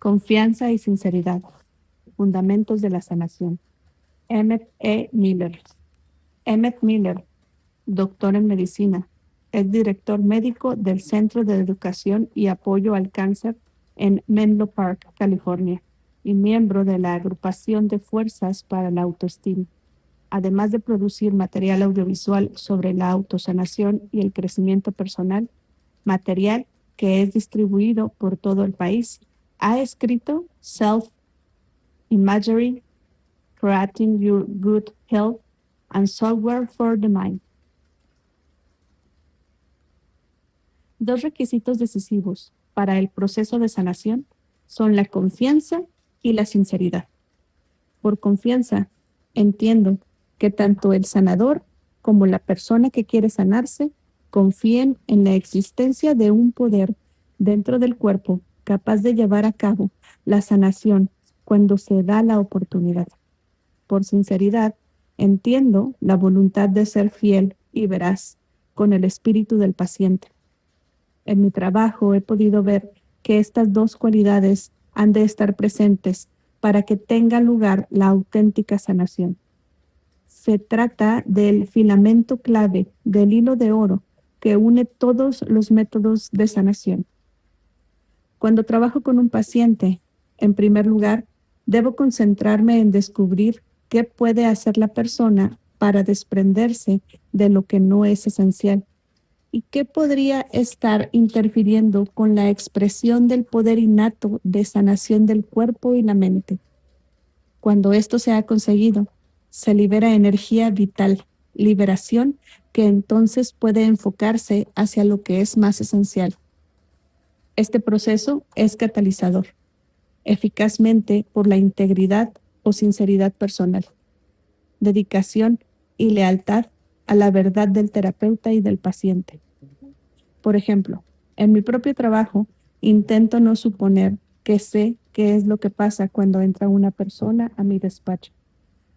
Confianza y sinceridad. Fundamentos de la sanación. Emmett E. Miller. Emmett Miller, doctor en medicina, es director médico del Centro de Educación y Apoyo al Cáncer en Menlo Park, California, y miembro de la Agrupación de Fuerzas para la Autoestima, además de producir material audiovisual sobre la autosanación y el crecimiento personal, material que es distribuido por todo el país. Ha escrito Self-Imagery, Creating Your Good Health and Software for the Mind. Dos requisitos decisivos para el proceso de sanación son la confianza y la sinceridad. Por confianza, entiendo que tanto el sanador como la persona que quiere sanarse confíen en la existencia de un poder dentro del cuerpo capaz de llevar a cabo la sanación cuando se da la oportunidad. Por sinceridad, entiendo la voluntad de ser fiel y veraz con el espíritu del paciente. En mi trabajo he podido ver que estas dos cualidades han de estar presentes para que tenga lugar la auténtica sanación. Se trata del filamento clave, del hilo de oro que une todos los métodos de sanación. Cuando trabajo con un paciente, en primer lugar, debo concentrarme en descubrir qué puede hacer la persona para desprenderse de lo que no es esencial y qué podría estar interfiriendo con la expresión del poder innato de sanación del cuerpo y la mente. Cuando esto se ha conseguido, se libera energía vital, liberación que entonces puede enfocarse hacia lo que es más esencial. Este proceso es catalizador, eficazmente por la integridad o sinceridad personal, dedicación y lealtad a la verdad del terapeuta y del paciente. Por ejemplo, en mi propio trabajo, intento no suponer que sé qué es lo que pasa cuando entra una persona a mi despacho.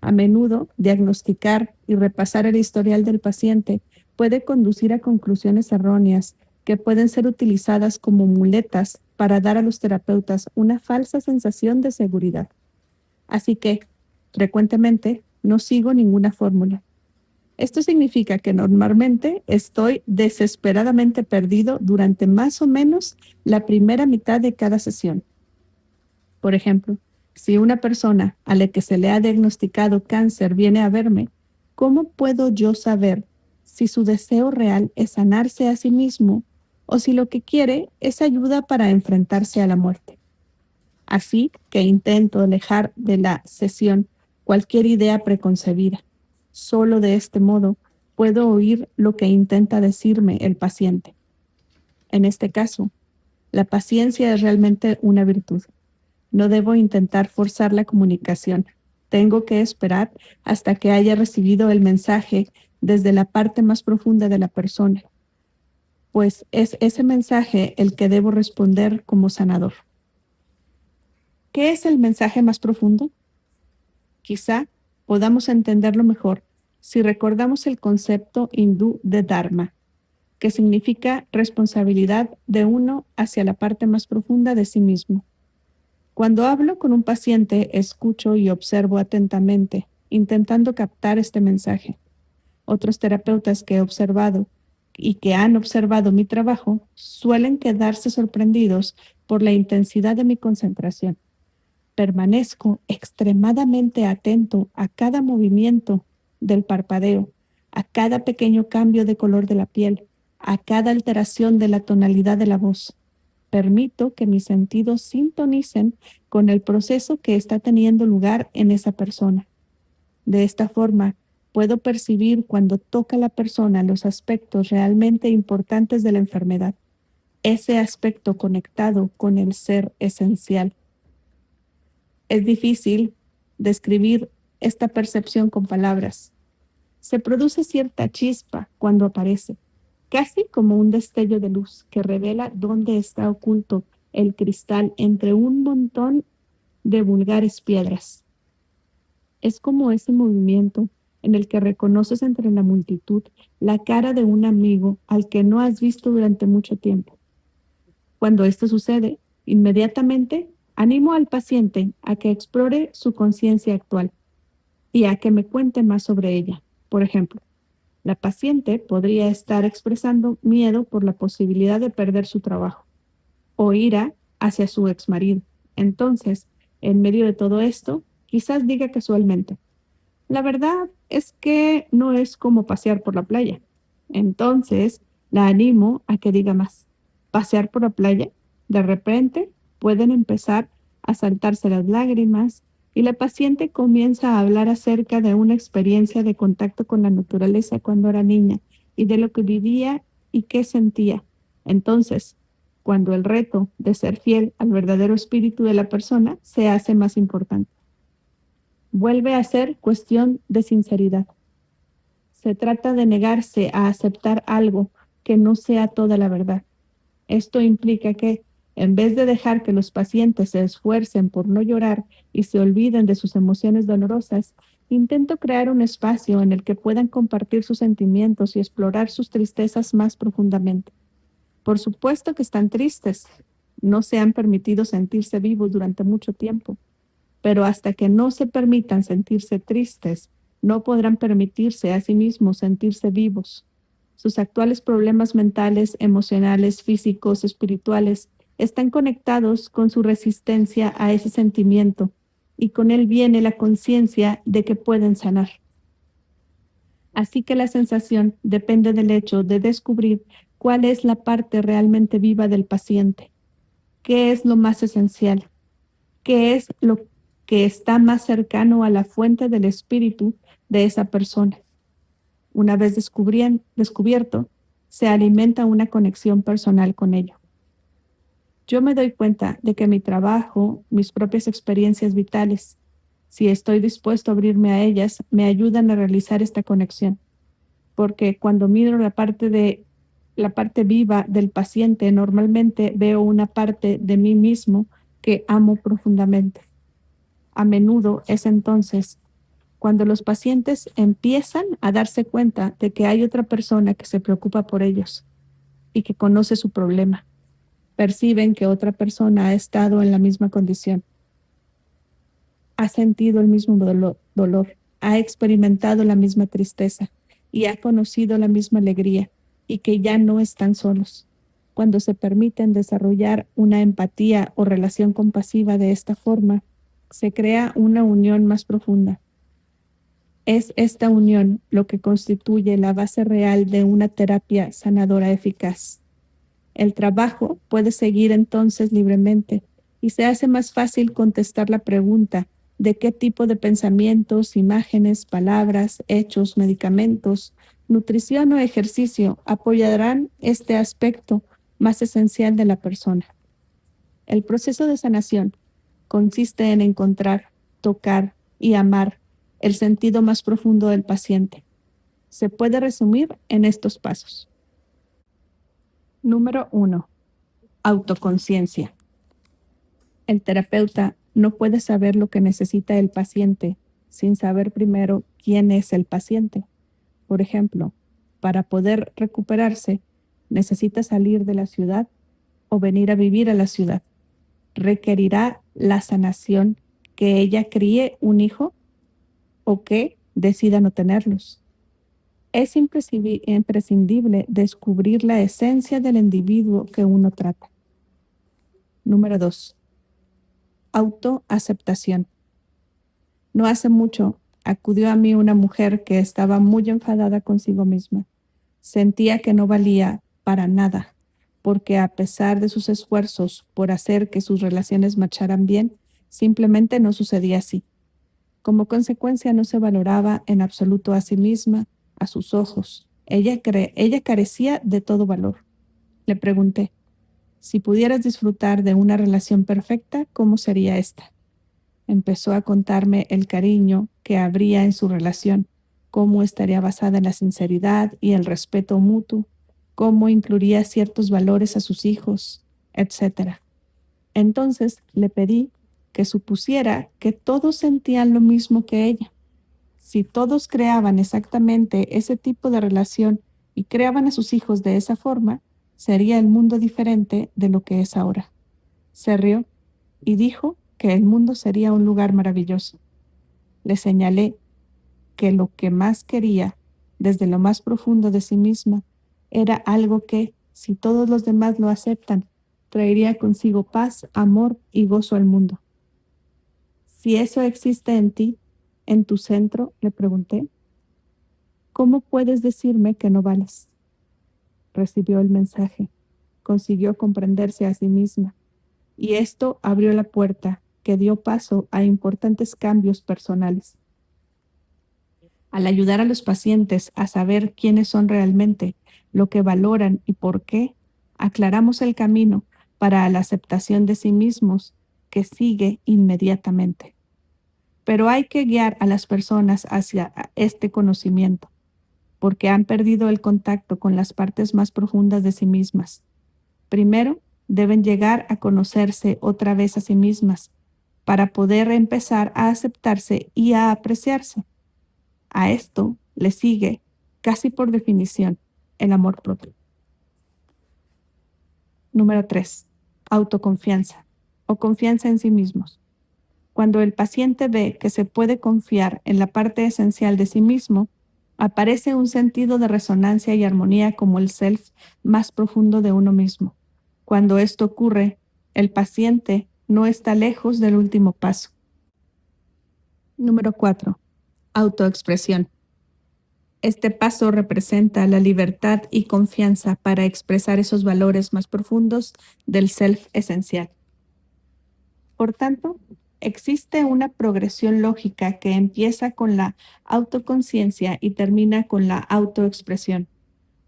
A menudo, diagnosticar y repasar el historial del paciente puede conducir a conclusiones erróneas que pueden ser utilizadas como muletas para dar a los terapeutas una falsa sensación de seguridad. Así que, frecuentemente, no sigo ninguna fórmula. Esto significa que normalmente estoy desesperadamente perdido durante más o menos la primera mitad de cada sesión. Por ejemplo, si una persona a la que se le ha diagnosticado cáncer viene a verme, ¿cómo puedo yo saber si su deseo real es sanarse a sí mismo o si lo que quiere es ayuda para enfrentarse a la muerte? Así que intento alejar de la sesión cualquier idea preconcebida. Solo de este modo puedo oír lo que intenta decirme el paciente. En este caso, la paciencia es realmente una virtud. No debo intentar forzar la comunicación. Tengo que esperar hasta que haya recibido el mensaje desde la parte más profunda de la persona, pues es ese mensaje el que debo responder como sanador. ¿Qué es el mensaje más profundo? Quizá podamos entenderlo mejor si recordamos el concepto hindú de Dharma, que significa responsabilidad de uno hacia la parte más profunda de sí mismo. Cuando hablo con un paciente, escucho y observo atentamente, intentando captar este mensaje. Otros terapeutas que he observado y que han observado mi trabajo suelen quedarse sorprendidos por la intensidad de mi concentración. Permanezco extremadamente atento a cada movimiento del parpadeo, a cada pequeño cambio de color de la piel, a cada alteración de la tonalidad de la voz. Permito que mis sentidos sintonicen con el proceso que está teniendo lugar en esa persona. De esta forma, puedo percibir cuando toca la persona los aspectos realmente importantes de la enfermedad, ese aspecto conectado con el ser esencial. Es difícil describir esta percepción con palabras. Se produce cierta chispa cuando aparece, casi como un destello de luz que revela dónde está oculto el cristal entre un montón de vulgares piedras. Es como ese movimiento en el que reconoces entre la multitud la cara de un amigo al que no has visto durante mucho tiempo. Cuando esto sucede, inmediatamente Animo al paciente a que explore su conciencia actual y a que me cuente más sobre ella. Por ejemplo, la paciente podría estar expresando miedo por la posibilidad de perder su trabajo o ira hacia su exmarido. Entonces, en medio de todo esto, quizás diga casualmente, la verdad es que no es como pasear por la playa. Entonces, la animo a que diga más. Pasear por la playa, de repente, pueden empezar a saltarse las lágrimas y la paciente comienza a hablar acerca de una experiencia de contacto con la naturaleza cuando era niña y de lo que vivía y qué sentía. Entonces, cuando el reto de ser fiel al verdadero espíritu de la persona se hace más importante, vuelve a ser cuestión de sinceridad. Se trata de negarse a aceptar algo que no sea toda la verdad. Esto implica que, en vez de dejar que los pacientes se esfuercen por no llorar y se olviden de sus emociones dolorosas, intento crear un espacio en el que puedan compartir sus sentimientos y explorar sus tristezas más profundamente. Por supuesto que están tristes. No se han permitido sentirse vivos durante mucho tiempo, pero hasta que no se permitan sentirse tristes, no podrán permitirse a sí mismos sentirse vivos. Sus actuales problemas mentales, emocionales, físicos, espirituales, están conectados con su resistencia a ese sentimiento, y con él viene la conciencia de que pueden sanar. Así que la sensación depende del hecho de descubrir cuál es la parte realmente viva del paciente, qué es lo más esencial, qué es lo que está más cercano a la fuente del espíritu de esa persona. Una vez descubierto, se alimenta una conexión personal con ello. Yo me doy cuenta de que mi trabajo, mis propias experiencias vitales, si estoy dispuesto a abrirme a ellas, me ayudan a realizar esta conexión. Porque cuando miro la parte viva del paciente, normalmente veo una parte de mí mismo que amo profundamente. A menudo es entonces cuando los pacientes empiezan a darse cuenta de que hay otra persona que se preocupa por ellos y que conoce su problema. Perciben que otra persona ha estado en la misma condición, ha sentido el mismo dolor, ha experimentado la misma tristeza y ha conocido la misma alegría, y que ya no están solos. Cuando se permiten desarrollar una empatía o relación compasiva de esta forma, se crea una unión más profunda. Es esta unión lo que constituye la base real de una terapia sanadora eficaz. El trabajo puede seguir entonces libremente y se hace más fácil contestar la pregunta de qué tipo de pensamientos, imágenes, palabras, hechos, medicamentos, nutrición o ejercicio apoyarán este aspecto más esencial de la persona. El proceso de sanación consiste en encontrar, tocar y amar el sentido más profundo del paciente. Se puede resumir en estos pasos. Número 1. Autoconciencia. El terapeuta no puede saber lo que necesita el paciente sin saber primero quién es el paciente. Por ejemplo, para poder recuperarse, necesita salir de la ciudad o venir a vivir a la ciudad. Requerirá la sanación que ella críe un hijo o que decida no tenerlos. Es imprescindible descubrir la esencia del individuo que uno trata. Número 2. Autoaceptación. No hace mucho acudió a mí una mujer que estaba muy enfadada consigo misma. Sentía que no valía para nada, porque a pesar de sus esfuerzos por hacer que sus relaciones marcharan bien, simplemente no sucedía así. Como consecuencia, no se valoraba en absoluto a sí misma, a sus ojos. Ella carecía de todo valor. Le pregunté, si pudieras disfrutar de una relación perfecta, ¿cómo sería esta? Empezó a contarme el cariño que habría en su relación, cómo estaría basada en la sinceridad y el respeto mutuo, cómo incluiría ciertos valores a sus hijos, etc. Entonces le pedí que supusiera que todos sentían lo mismo que ella. Si todos creaban exactamente ese tipo de relación y creaban a sus hijos de esa forma, sería el mundo diferente de lo que es ahora. Se rió. y dijo que el mundo sería un lugar maravilloso. Le señalé que lo que más quería, desde lo más profundo de sí misma, era algo que, si todos los demás lo aceptan, traería consigo paz, amor y gozo al mundo. Si eso existe en ti, en tu centro, le pregunté, ¿cómo puedes decirme que no vales? Recibió el mensaje, consiguió comprenderse a sí misma, y esto abrió la puerta que dio paso a importantes cambios personales. Al ayudar a los pacientes a saber quiénes son realmente, lo que valoran y por qué, aclaramos el camino para la aceptación de sí mismos que sigue inmediatamente. Pero hay que guiar a las personas hacia este conocimiento, porque han perdido el contacto con las partes más profundas de sí mismas. Primero, deben llegar a conocerse otra vez a sí mismas para poder empezar a aceptarse y a apreciarse. A esto le sigue, casi por definición, el amor propio. Número 3. Autoconfianza o confianza en sí mismos. Cuando el paciente ve que se puede confiar en la parte esencial de sí mismo, aparece un sentido de resonancia y armonía como el self más profundo de uno mismo. Cuando esto ocurre, el paciente no está lejos del último paso. Número 4. Autoexpresión. Este paso representa la libertad y confianza para expresar esos valores más profundos del self esencial. Por tanto, existe una progresión lógica que empieza con la autoconciencia y termina con la autoexpresión.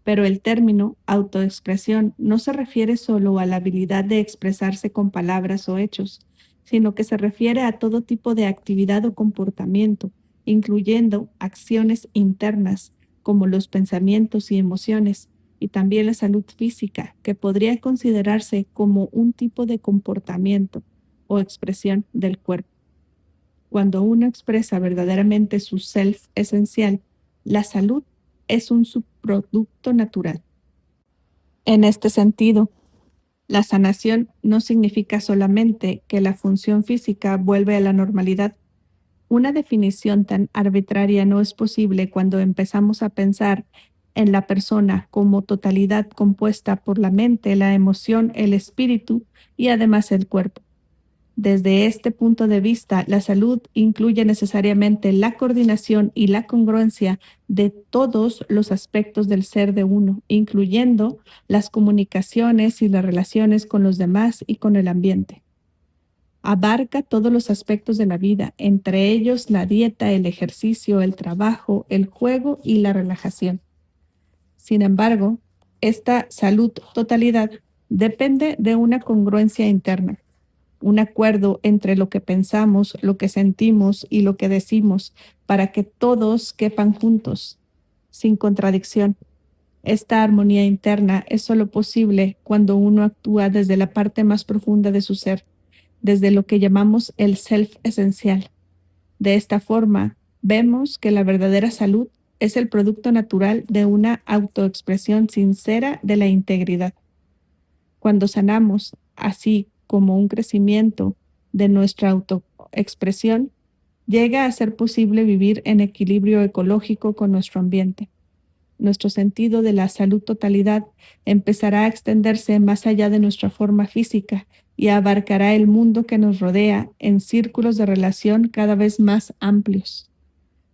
Pero el término autoexpresión no se refiere solo a la habilidad de expresarse con palabras o hechos, sino que se refiere a todo tipo de actividad o comportamiento, incluyendo acciones internas como los pensamientos y emociones, y también la salud física, que podría considerarse como un tipo de comportamiento o expresión del cuerpo. Cuando uno expresa verdaderamente su self esencial, la salud es un subproducto natural. En este sentido, la sanación no significa solamente que la función física vuelve a la normalidad. Una definición tan arbitraria no es posible cuando empezamos a pensar en la persona como totalidad compuesta por la mente, la emoción, el espíritu y además el cuerpo. Desde este punto de vista, la salud incluye necesariamente la coordinación y la congruencia de todos los aspectos del ser de uno, incluyendo las comunicaciones y las relaciones con los demás y con el ambiente. Abarca todos los aspectos de la vida, entre ellos la dieta, el ejercicio, el trabajo, el juego y la relajación. Sin embargo, esta salud totalidad depende de una congruencia interna, un acuerdo entre lo que pensamos, lo que sentimos y lo que decimos, para que todos quepan juntos, sin contradicción. Esta armonía interna es solo posible cuando uno actúa desde la parte más profunda de su ser, desde lo que llamamos el self esencial. De esta forma, vemos que la verdadera salud es el producto natural de una autoexpresión sincera de la integridad. Cuando sanamos, así como un crecimiento de nuestra autoexpresión, llega a ser posible vivir en equilibrio ecológico con nuestro ambiente. Nuestro sentido de la salud totalidad empezará a extenderse más allá de nuestra forma física y abarcará el mundo que nos rodea en círculos de relación cada vez más amplios.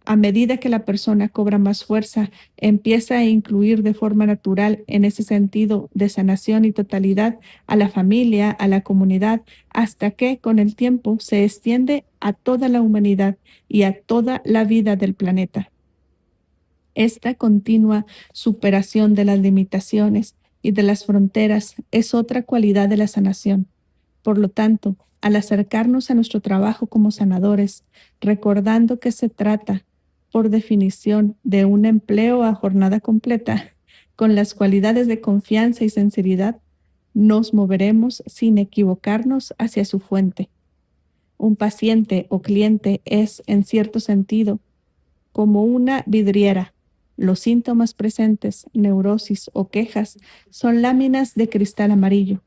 A medida que la persona cobra más fuerza, empieza a incluir de forma natural en ese sentido de sanación y totalidad a la familia, a la comunidad, hasta que con el tiempo se extiende a toda la humanidad y a toda la vida del planeta. Esta continua superación de las limitaciones y de las fronteras es otra cualidad de la sanación. Por lo tanto, al acercarnos a nuestro trabajo como sanadores, recordando que se trata, por definición, de un empleo a jornada completa, con las cualidades de confianza y sinceridad, nos moveremos sin equivocarnos hacia su fuente. Un paciente o cliente es, en cierto sentido, como una vidriera. Los síntomas presentes, neurosis o quejas, son láminas de cristal amarillo.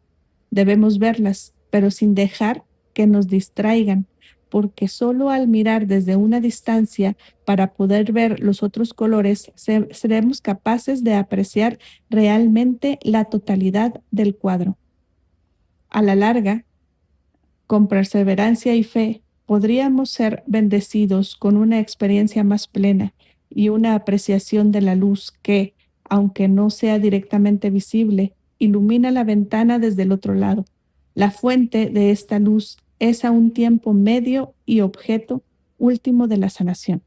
Debemos verlas, pero sin dejar que nos distraigan, porque solo al mirar desde una distancia para poder ver los otros colores seremos capaces de apreciar realmente la totalidad del cuadro. A la larga, con perseverancia y fe, podríamos ser bendecidos con una experiencia más plena y una apreciación de la luz que, aunque no sea directamente visible, ilumina la ventana desde el otro lado. La fuente de esta luz es a un tiempo medio y objeto último de la sanación.